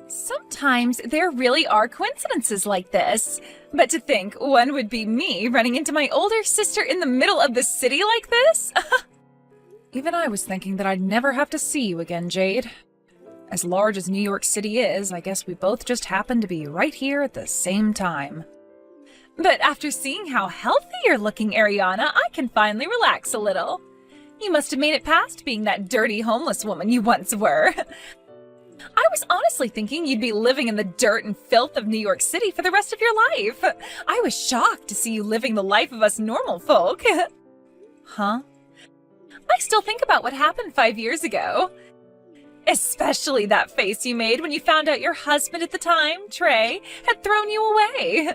Sometimes there really are coincidences like this. But to think one would be me running into my older sister in the middle of the city like this? Even I was thinking that I'd never have to see you again, Jade. As large as New York City is, I guess we both just happened to be right here at the same time. But after seeing how healthy you're looking, Ariana, I can finally relax a little. You must have made it past being that dirty homeless woman you once were. I was honestly thinking you'd be living in the dirt and filth of New York City for the rest of your life. I was shocked to see you living the life of us normal folk. Huh? I still think about what happened 5 years ago. Especially that face you made when you found out your husband at the time, Trey, had thrown you away.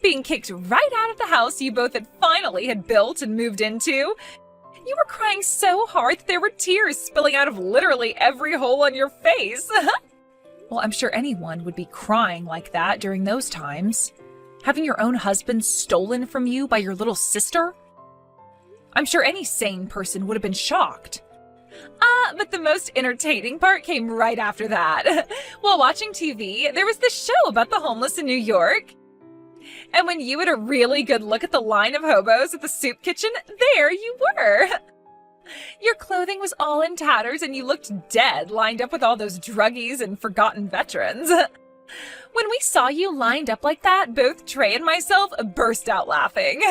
Being kicked right out of the house you both had built and moved into. You were crying so hard that there were tears spilling out of literally every hole on your face. Well, I'm sure anyone would be crying like that during those times. Having your own husband stolen from you by your little sister? I'm sure any sane person would have been shocked. But the most entertaining part came right after that. While watching TV, there was this show about the homeless in New York. And when you had a really good look at the line of hobos at the soup kitchen, there you were. Your clothing was all in tatters and you looked dead, lined up with all those druggies and forgotten veterans. When we saw you lined up like that, both Trey and myself burst out laughing.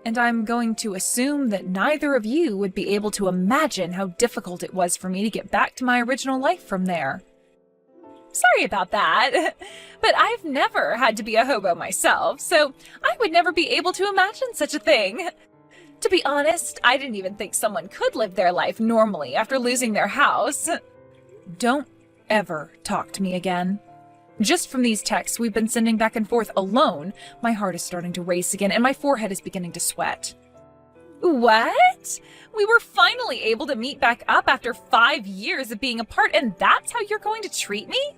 And I'm going to assume that neither of you would be able to imagine how difficult it was for me to get back to my original life from there. Sorry about that, but I've never had to be a hobo myself, so I would never be able to imagine such a thing. To be honest, I didn't even think someone could live their life normally after losing their house. Don't ever talk to me again. Just from these texts we've been sending back and forth alone, my heart is starting to race again and my forehead is beginning to sweat. What? We were finally able to meet back up after 5 years of being apart, and that's how you're going to treat me?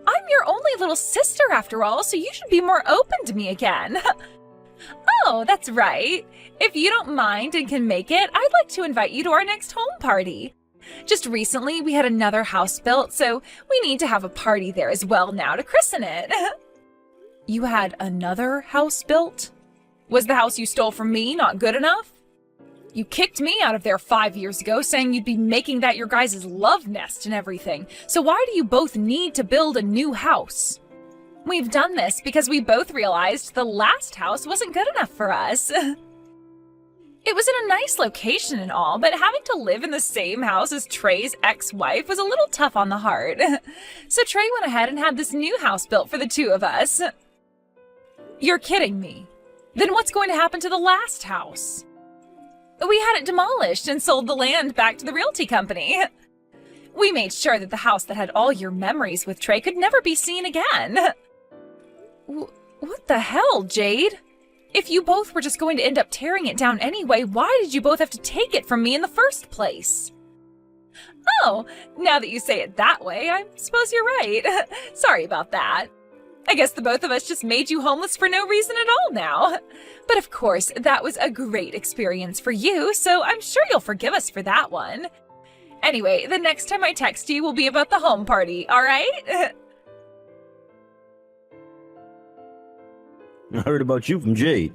I'm your only little sister after all, so you should be more open to me again. Oh, that's right. If you don't mind and can make it, I'd like to invite you to our next home party. Just recently, we had another house built, so we need to have a party there as well now to christen it. You had another house built? Was the house you stole from me not good enough? You kicked me out of there 5 years ago, saying you'd be making that your guys' love nest and everything. So why do you both need to build a new house? We've done this because we both realized the last house wasn't good enough for us. It was in a nice location and all, but having to live in the same house as Trey's ex-wife was a little tough on the heart. So Trey went ahead and had this new house built for the two of us. You're kidding me. Then what's going to happen to the last house? We had it demolished and sold the land back to the realty company. We made sure that the house that had all your memories with Trey could never be seen again. What the hell, Jade? If you both were just going to end up tearing it down anyway, why did you both have to take it from me in the first place? Oh, now that you say it that way, I suppose you're right. Sorry about that. I guess the both of us just made you homeless for no reason at all now. But of course, that was a great experience for you, so I'm sure you'll forgive us for that one. Anyway, the next time I text you will be about the home party, all right? I heard about you from Jade.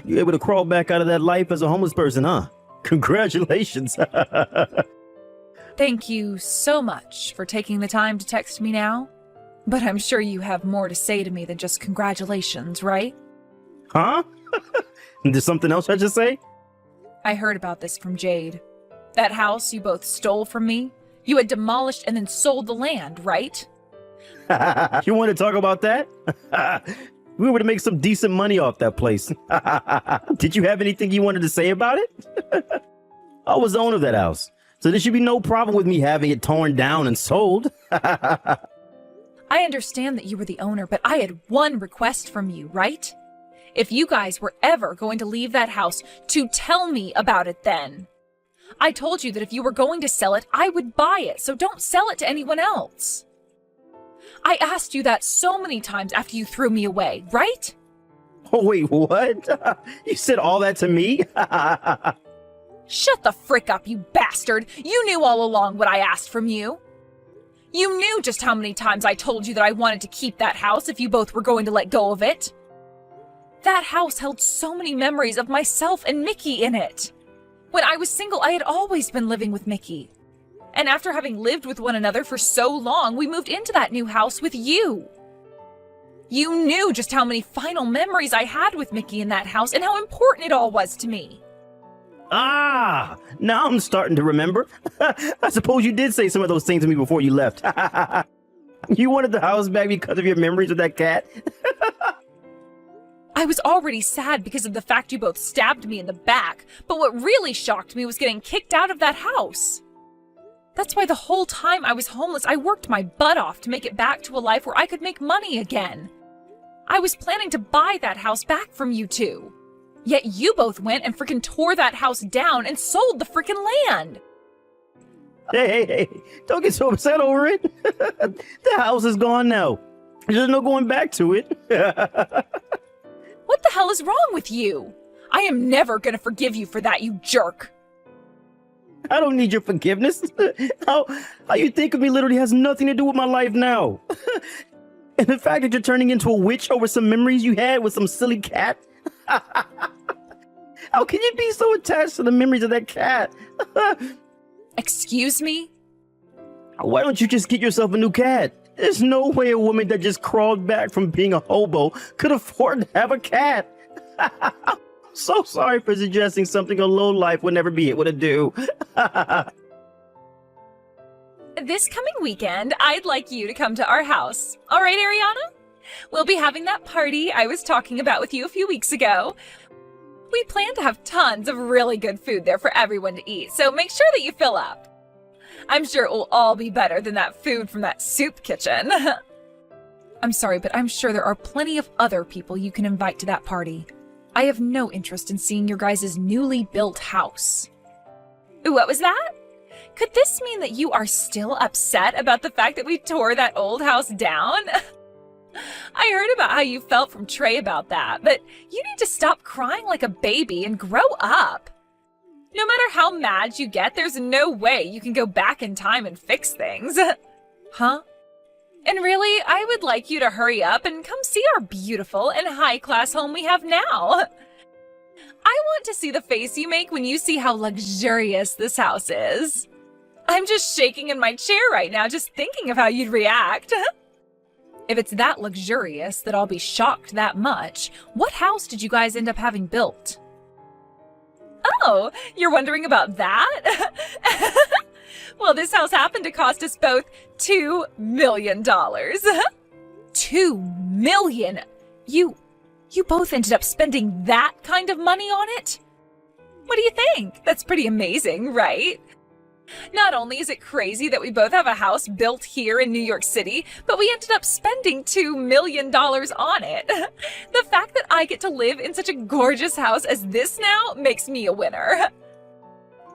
You able to crawl back out of that life as a homeless person, huh? Congratulations. Thank you so much for taking the time to text me now. But I'm sure you have more to say to me than just congratulations, right? Huh? There's something else I just say? I heard about this from Jade. That house you both stole from me, you had demolished and then sold the land, right? You want to talk about that? We were to make some decent money off that place. Did you have anything you wanted to say about it? I was the owner of that house, so there should be no problem with me having it torn down and sold. I understand that you were the owner, but I had one request from you, right? If you guys were ever going to leave that house, to tell me about it then. I told you that if you were going to sell it, I would buy it, so don't sell it to anyone else. I asked you that so many times after you threw me away, right? Oh, wait, what? You said all that to me? Shut the frick up, you bastard! You knew all along what I asked from you. You knew just how many times I told you that I wanted to keep that house if you both were going to let go of it. That house held so many memories of myself and Mickey in it. When I was single, I had always been living with Mickey. And after having lived with one another for so long, we moved into that new house with you. You knew just how many final memories I had with Mickey in that house and how important it all was to me. Ah, now I'm starting to remember. I suppose you did say some of those things to me before you left. You wanted the house back because of your memories with that cat? I was already sad because of the fact you both stabbed me in the back, but what really shocked me was getting kicked out of that house. That's why the whole time I was homeless, I worked my butt off to make it back to a life where I could make money again. I was planning to buy that house back from you two. Yet you both went and freaking tore that house down and sold the freaking land. Hey, don't get so upset over it. The house is gone now. There's no going back to it. What the hell is wrong with you? I am never gonna forgive you for that, you jerk. I don't need your forgiveness. How you think of me literally has nothing to do with my life now. And the fact that you're turning into a witch over some memories you had with some silly cat. How can you be so attached to the memories of that cat? Excuse me? Why don't you just get yourself a new cat? There's no way a woman that just crawled back from being a hobo could afford to have a cat. So sorry for suggesting something a low life would never be able to do. This coming weekend, I'd like you to come to our house. All right, Ariana? We'll be having that party I was talking about with you a few weeks ago. We plan to have tons of really good food there for everyone to eat, so make sure that you fill up. I'm sure it will all be better than that food from that soup kitchen. I'm sorry, but I'm sure there are plenty of other people you can invite to that party. I have no interest in seeing your guys' newly built house. What was that? Could this mean that you are still upset about the fact that we tore that old house down? I heard about how you felt from Trey about that, but you need to stop crying like a baby and grow up. No matter how mad you get, there's no way you can go back in time and fix things. Huh? And really, I would like you to hurry up and come see our beautiful and high-class home we have now. I want to see the face you make when you see how luxurious this house is. I'm just shaking in my chair right now just thinking of how you'd react. If it's that luxurious that I'll be shocked that much, what house did you guys end up having built? Oh, you're wondering about that? Well, this house happened to cost us both $2 million. $2 million? You both ended up spending that kind of money on it? What do you think? That's pretty amazing, right? Not only is it crazy that we both have a house built here in New York City, but we ended up spending $2 million on it. The fact that I get to live in such a gorgeous house as this now makes me a winner.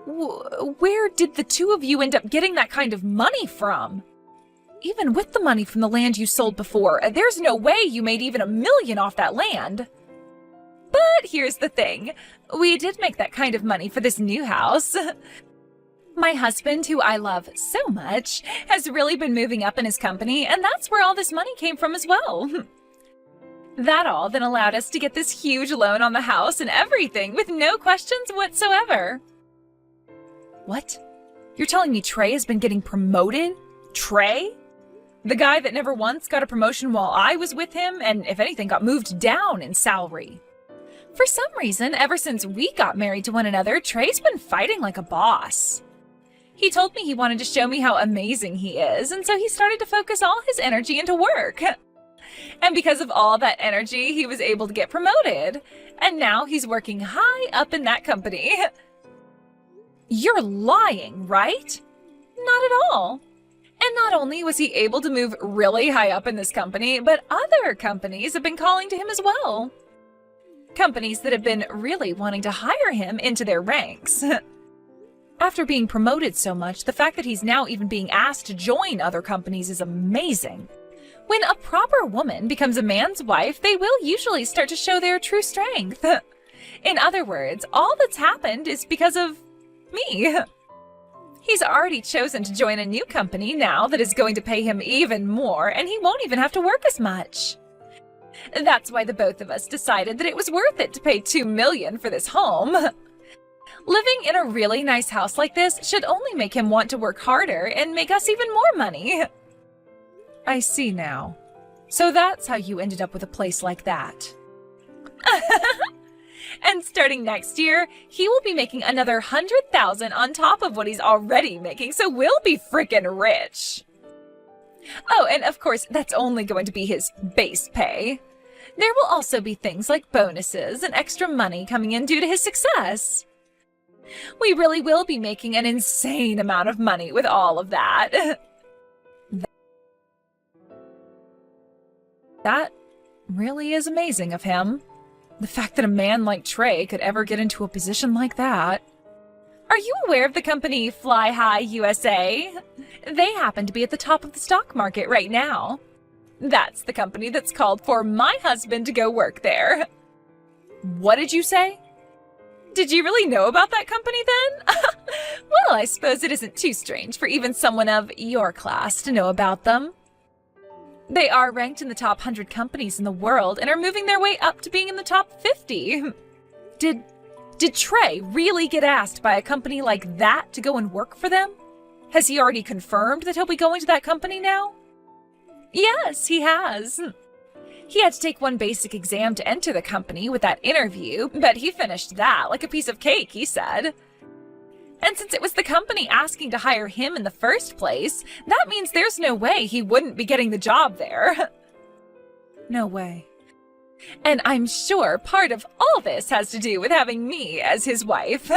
Where did the two of you end up getting that kind of money from? Even with the money from the land you sold before, there's no way you made even $1 million off that land. But here's the thing. We did make that kind of money for this new house. My husband, who I love so much, has really been moving up in his company, and that's where all this money came from as well. That all then allowed us to get this huge loan on the house and everything with no questions whatsoever. What? You're telling me Trey has been getting promoted? Trey? The guy that never once got a promotion while I was with him, and if anything got moved down in salary. For some reason, ever since we got married to one another, Trey's been fighting like a boss. He told me he wanted to show me how amazing he is, and so he started to focus all his energy into work. And because of all that energy, he was able to get promoted. And now he's working high up in that company. You're lying, right? Not at all. And not only was he able to move really high up in this company, but other companies have been calling to him as well. Companies that have been really wanting to hire him into their ranks. After being promoted so much, the fact that he's now even being asked to join other companies is amazing. When a proper woman becomes a man's wife, they will usually start to show their true strength. In other words, all that's happened is because of me. He's already chosen to join a new company now that is going to pay him even more, and he won't even have to work as much. That's why the both of us decided that it was worth it to pay $2 million for this home. Living in a really nice house like this should only make him want to work harder and make us even more money. I see now. So that's how you ended up with a place like that. And starting next year, he will be making another $100,000 on top of what he's already making, so we'll be frickin' rich. Oh, and of course, that's only going to be his base pay. There will also be things like bonuses and extra money coming in due to his success. We really will be making an insane amount of money with all of that. That really is amazing of him. The fact that a man like Trey could ever get into a position like that. Are you aware of the company Fly High USA? They happen to be at the top of the stock market right now. That's the company that's called for my husband to go work there. What did you say? Did you really know about that company then? Well, I suppose it isn't too strange for even someone of your class to know about them. They are ranked in the top 100 companies in the world and are moving their way up to being in the top 50. Did Trey really get asked by a company like that to go and work for them? Has he already confirmed that he'll be going to that company now? Yes, he has. He had to take one basic exam to enter the company with that interview, but he finished that like a piece of cake, he said. And since it was the company asking to hire him in the first place, that means there's no way he wouldn't be getting the job there. No way. And I'm sure part of all this has to do with having me as his wife.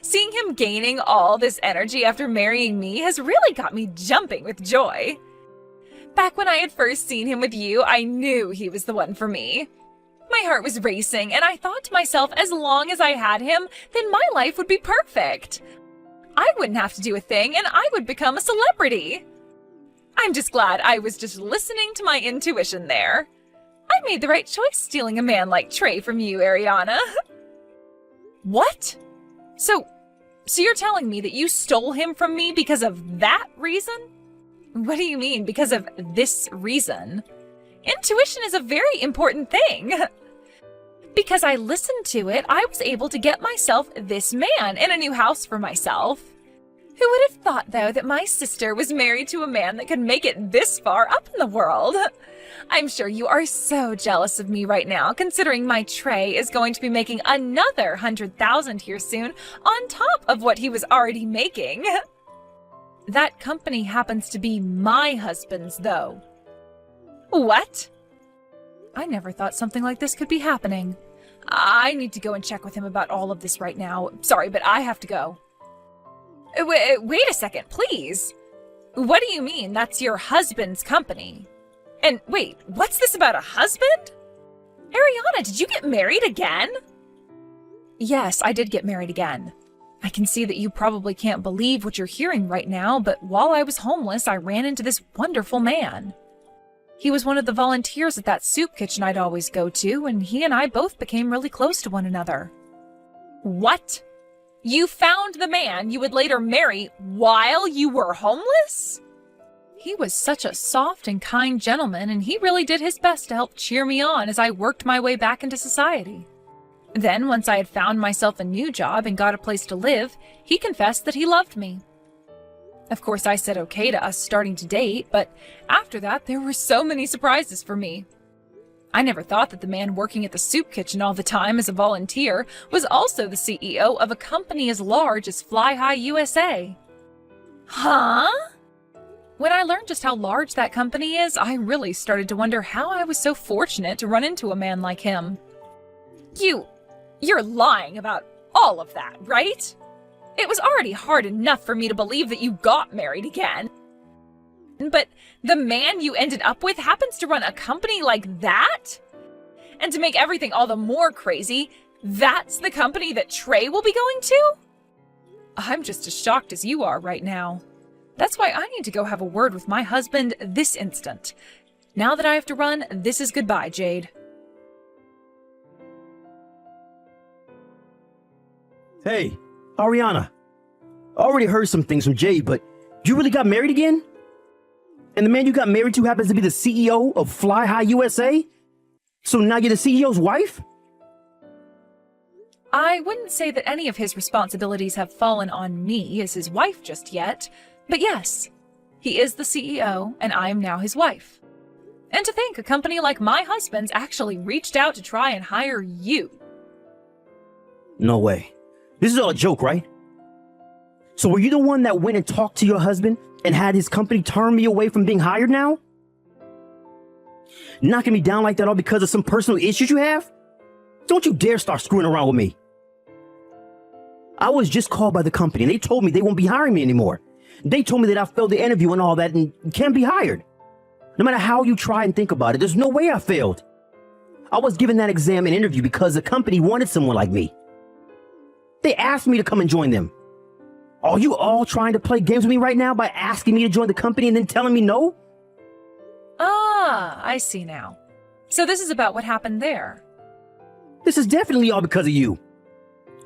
Seeing him gaining all this energy after marrying me has really got me jumping with joy. Back when I had first seen him with you, I knew he was the one for me. My heart was racing, and I thought to myself, as long as I had him, then my life would be perfect. I wouldn't have to do a thing, and I would become a celebrity. I'm just glad I was just listening to my intuition there. I made the right choice stealing a man like Trey from you, Ariana. What? So you're telling me that you stole him from me because of that reason? What do you mean, because of this reason? Intuition is a very important thing. Because I listened to it, I was able to get myself this man and a new house for myself. Who would have thought, though, that my sister was married to a man that could make it this far up in the world? I'm sure you are so jealous of me right now, considering my Trey is going to be making another $100,000 here soon, on top of what he was already making. That company happens to be my husband's, though. What? I never thought something like this could be happening. I need to go and check with him about all of this right now. Sorry, but I have to go. Wait a second, please. What do you mean that's your husband's company? And wait, what's this about a husband? Ariana, did you get married again? Yes, I did get married again. I can see that you probably can't believe what you're hearing right now, but while I was homeless, I ran into this wonderful man. He was one of the volunteers at that soup kitchen I'd always go to, and he and I both became really close to one another. What? You found the man you would later marry while you were homeless? He was such a soft and kind gentleman, and he really did his best to help cheer me on as I worked my way back into society. Then, once I had found myself a new job and got a place to live, he confessed that he loved me. Of course, I said okay to us starting to date, but after that, there were so many surprises for me. I never thought that the man working at the soup kitchen all the time as a volunteer was also the CEO of a company as large as Fly High USA. Huh? When I learned just how large that company is, I really started to wonder how I was so fortunate to run into a man like him. You're lying about all of that, right? It was already hard enough for me to believe that you got married again. But the man you ended up with happens to run a company like that? And to make everything all the more crazy, that's the company that Trey will be going to? I'm just as shocked as you are right now. That's why I need to go have a word with my husband this instant. Now that I have to run, this is goodbye, Jade. Hey, Ariana. I already heard some things from Jay, but you really got married again? And the man you got married to happens to be the CEO of Fly High USA? So now you're the CEO's wife? I wouldn't say that any of his responsibilities have fallen on me as his wife just yet, but yes, he is the CEO and I am now his wife. And to think a company like my husband's actually reached out to try and hire you. No way. This is all a joke, right? So were you the one that went and talked to your husband and had his company turn me away from being hired now? Knocking me down like that all because of some personal issues you have? Don't you dare start screwing around with me. I was just called by the company and they told me they won't be hiring me anymore. They told me that I failed the interview and all that and can't be hired. No matter how you try and think about it, there's no way I failed. I was given that exam and interview because the company wanted someone like me. They asked me to come and join them. Are you all trying to play games with me right now by asking me to join the company and then telling me no? Ah, I see now. So this is about what happened there. This is definitely all because of you.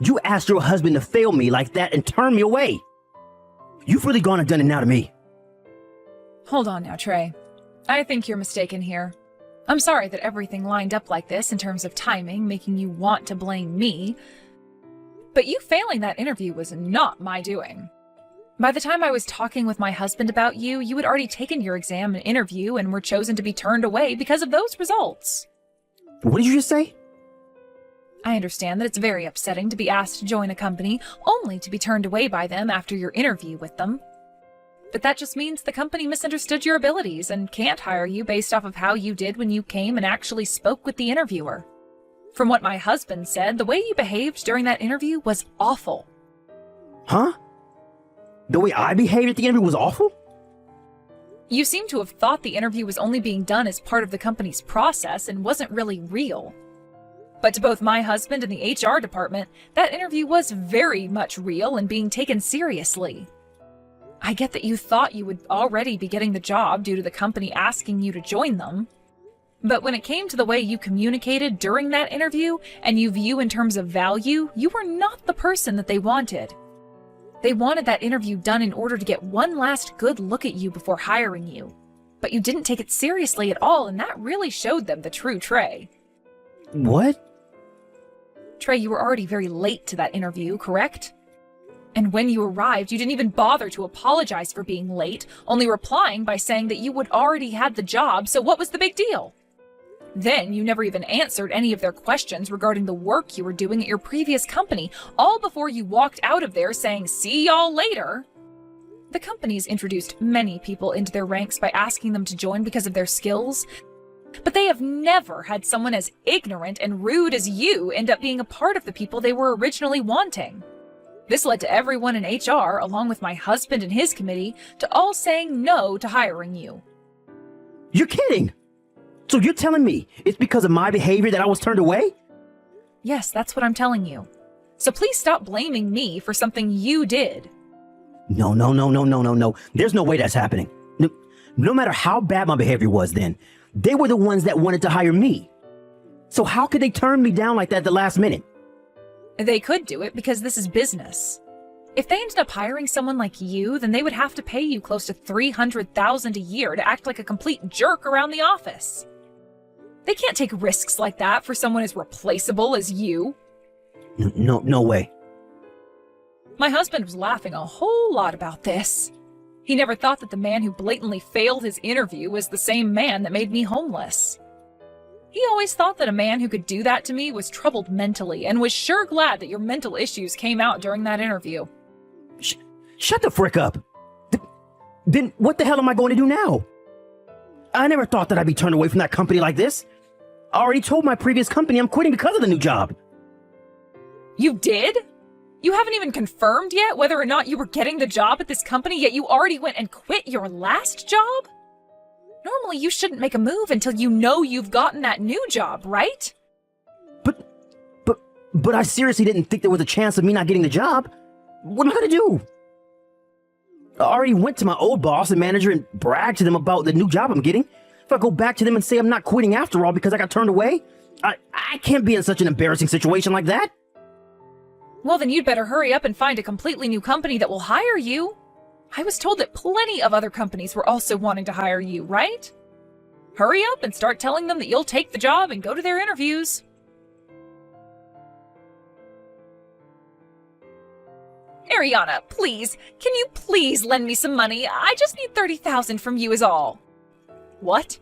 You asked your husband to fail me like that and turn me away. You've really gone and done it now to me. Hold on now, Trey. I think you're mistaken here. I'm sorry that everything lined up like this in terms of timing, making you want to blame me. But you failing that interview was not my doing. By the time I was talking with my husband about you, you had already taken your exam and interview and were chosen to be turned away because of those results. What did you just say? I understand that it's very upsetting to be asked to join a company only to be turned away by them after your interview with them. But that just means the company misunderstood your abilities and can't hire you based off of how you did when you came and actually spoke with the interviewer. From what my husband said, the way you behaved during that interview was awful. Huh? The way I behaved at the interview was awful? You seem to have thought the interview was only being done as part of the company's process and wasn't really real. But to both my husband and the HR department, that interview was very much real and being taken seriously. I get that you thought you would already be getting the job due to the company asking you to join them. But when it came to the way you communicated during that interview and you view in terms of value, you were not the person that they wanted. They wanted that interview done in order to get one last good look at you before hiring you. But you didn't take it seriously at all, and that really showed them the true Trey. What? Trey, you were already very late to that interview, correct? And when you arrived, you didn't even bother to apologize for being late, only replying by saying that you would already had the job, so what was the big deal? Then you never even answered any of their questions regarding the work you were doing at your previous company, all before you walked out of there saying, "See y'all later." The company's introduced many people into their ranks by asking them to join because of their skills, but they have never had someone as ignorant and rude as you end up being a part of the people they were originally wanting. This led to everyone in HR, along with my husband and his committee, to all saying no to hiring you. You're kidding! So you're telling me it's because of my behavior that I was turned away? Yes, that's what I'm telling you. So please stop blaming me for something you did. No. There's no way that's happening. No matter how bad my behavior was then, they were the ones that wanted to hire me. So how could they turn me down like that at the last minute? They could do it because this is business. If they ended up hiring someone like you, then they would have to pay you close to $300,000 a year to act like a complete jerk around the office. They can't take risks like that for someone as replaceable as you. No way. My husband was laughing a whole lot about this. He never thought that the man who blatantly failed his interview was the same man that made me homeless. He always thought that a man who could do that to me was troubled mentally and was sure glad that your mental issues came out during that interview. Shut the frick up. Then what the hell am I going to do now? I never thought that I'd be turned away from that company like this. I already told my previous company I'm quitting because of the new job. You did? You haven't even confirmed yet whether or not you were getting the job at this company, yet you already went and quit your last job? Normally, you shouldn't make a move until you know you've gotten that new job, right? But I seriously didn't think there was a chance of me not getting the job. What am I going to do? I already went to my old boss and manager and bragged to them about the new job I'm getting. If I go back to them and say I'm not quitting after all because I got turned away, I can't be in such an embarrassing situation like that. Well, then you'd better hurry up and find a completely new company that will hire you. I was told that plenty of other companies were also wanting to hire you, right? Hurry up and start telling them that you'll take the job and go to their interviews. Ariana, please, can you please lend me some money? I just need $30,000 from you is all. What?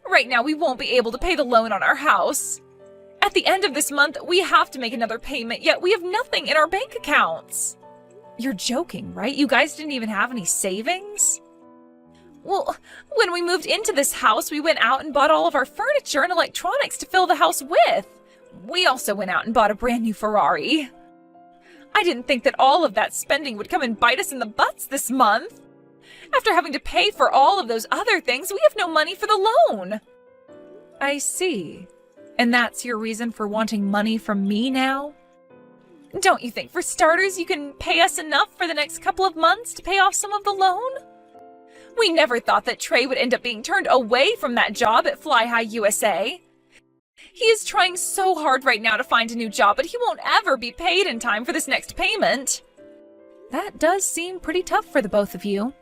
Right now we won't be able to pay the loan on our house. At the end of this month, we have to make another payment, yet we have nothing in our bank accounts. You're joking, right? You guys didn't even have any savings? Well, when we moved into this house, we went out and bought all of our furniture and electronics to fill the house with. We also went out and bought a brand new Ferrari. I didn't think that all of that spending would come and bite us in the butts this month. After having to pay for all of those other things, we have no money for the loan. I see. And that's your reason for wanting money from me now? Don't you think, for starters, you can pay us enough for the next couple of months to pay off some of the loan? We never thought that Trey would end up being turned away from that job at Fly High USA. He is trying so hard right now to find a new job, but he won't ever be paid in time for this next payment. That does seem pretty tough for the both of you.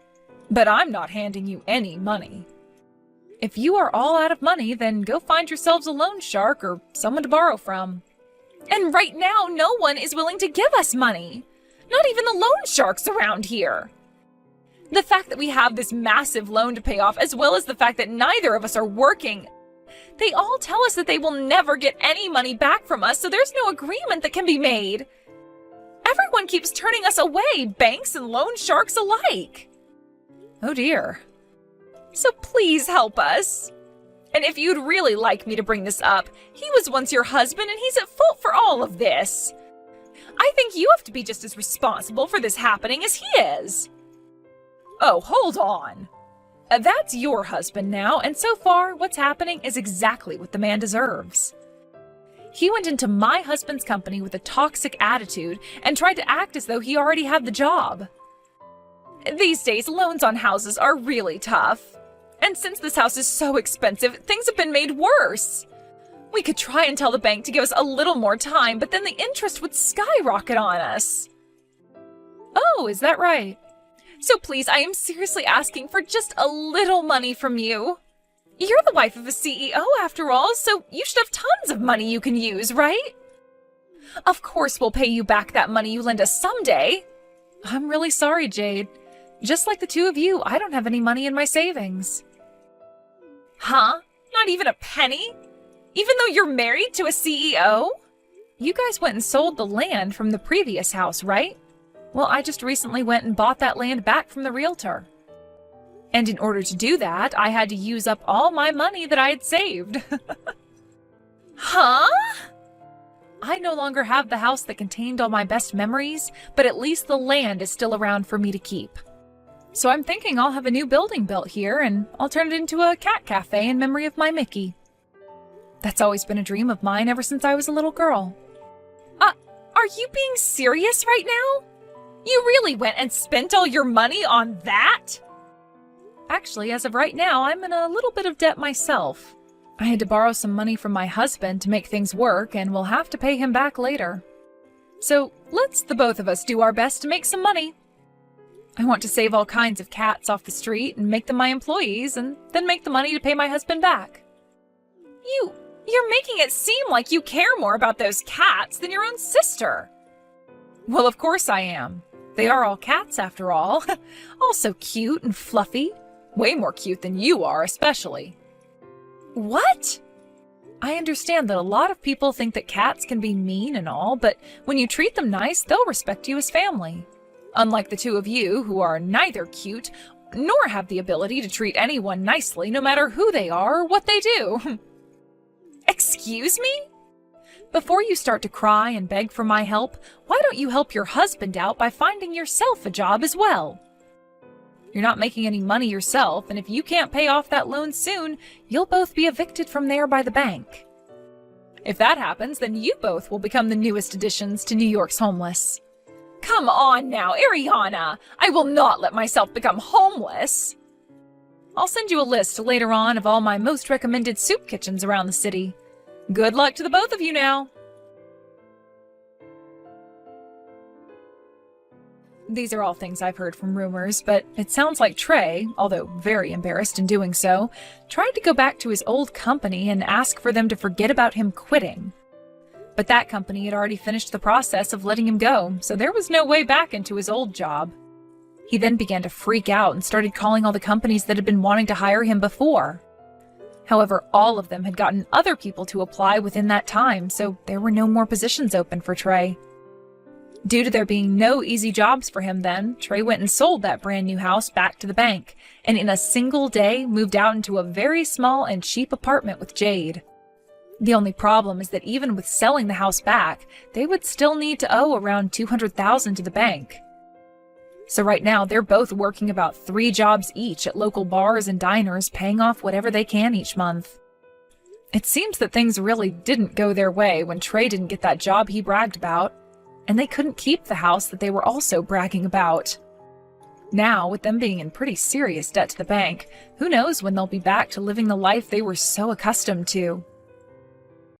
But I'm not handing you any money. If you are all out of money, then go find yourselves a loan shark or someone to borrow from. And right now, no one is willing to give us money. Not even the loan sharks around here. The fact that we have this massive loan to pay off, as well as the fact that neither of us are working, they all tell us that they will never get any money back from us, so there's no agreement that can be made. Everyone keeps turning us away, banks and loan sharks alike. Oh dear. So please help us. And if you'd really like me to bring this up, he was once your husband and he's at fault for all of this. I think you have to be just as responsible for this happening as he is. Oh, hold on. That's your husband now, and so far, what's happening is exactly what the man deserves. He went into my husband's company with a toxic attitude and tried to act as though he already had the job. These days, loans on houses are really tough. And since this house is so expensive, things have been made worse. We could try and tell the bank to give us a little more time, but then the interest would skyrocket on us. Oh, is that right? So please, I am seriously asking for just a little money from you. You're the wife of a CEO after all, so you should have tons of money you can use, right? Of course we'll pay you back that money you lend us someday. I'm really sorry, Jade. Just like the two of you, I don't have any money in my savings. Huh? Not even a penny? Even though you're married to a CEO? You guys went and sold the land from the previous house, right? Well, I just recently went and bought that land back from the realtor. And in order to do that, I had to use up all my money that I had saved. Huh? I no longer have the house that contained all my best memories, but at least the land is still around for me to keep. So I'm thinking I'll have a new building built here, and I'll turn it into a cat cafe in memory of my Mickey. That's always been a dream of mine ever since I was a little girl. Are you being serious right now? You really went and spent all your money on that? Actually, as of right now, I'm in a little bit of debt myself. I had to borrow some money from my husband to make things work, and we'll have to pay him back later. So let's the both of us do our best to make some money. I want to save all kinds of cats off the street and make them my employees, and then make the money to pay my husband back. You're making it seem like you care more about those cats than your own sister. Well, of course I am. They are all cats after all. All so cute and fluffy. Way more cute than you are, especially. What? I understand that a lot of people think that cats can be mean and all, but when you treat them nice, they'll respect you as family. Unlike the two of you, who are neither cute, nor have the ability to treat anyone nicely, no matter who they are or what they do. Excuse me? Before you start to cry and beg for my help, why don't you help your husband out by finding yourself a job as well? You're not making any money yourself, and if you can't pay off that loan soon, you'll both be evicted from there by the bank. If that happens, then you both will become the newest additions to New York's homeless. Come on now, Ariana! I will not let myself become homeless! I'll send you a list later on of all my most recommended soup kitchens around the city. Good luck to the both of you now! These are all things I've heard from rumors, but it sounds like Trey, although very embarrassed in doing so, tried to go back to his old company and ask for them to forget about him quitting. But that company had already finished the process of letting him go, so there was no way back into his old job. He then began to freak out and started calling all the companies that had been wanting to hire him before. However, all of them had gotten other people to apply within that time, so there were no more positions open for Trey. Due to there being no easy jobs for him then, Trey went and sold that brand new house back to the bank, and in a single day moved out into a very small and cheap apartment with Jade. The only problem is that even with selling the house back, they would still need to owe around $200,000 to the bank. So right now, they're both working about 3 jobs each at local bars and diners, paying off whatever they can each month. It seems that things really didn't go their way when Trey didn't get that job he bragged about, and they couldn't keep the house that they were also bragging about. Now, with them being in pretty serious debt to the bank, who knows when they'll be back to living the life they were so accustomed to.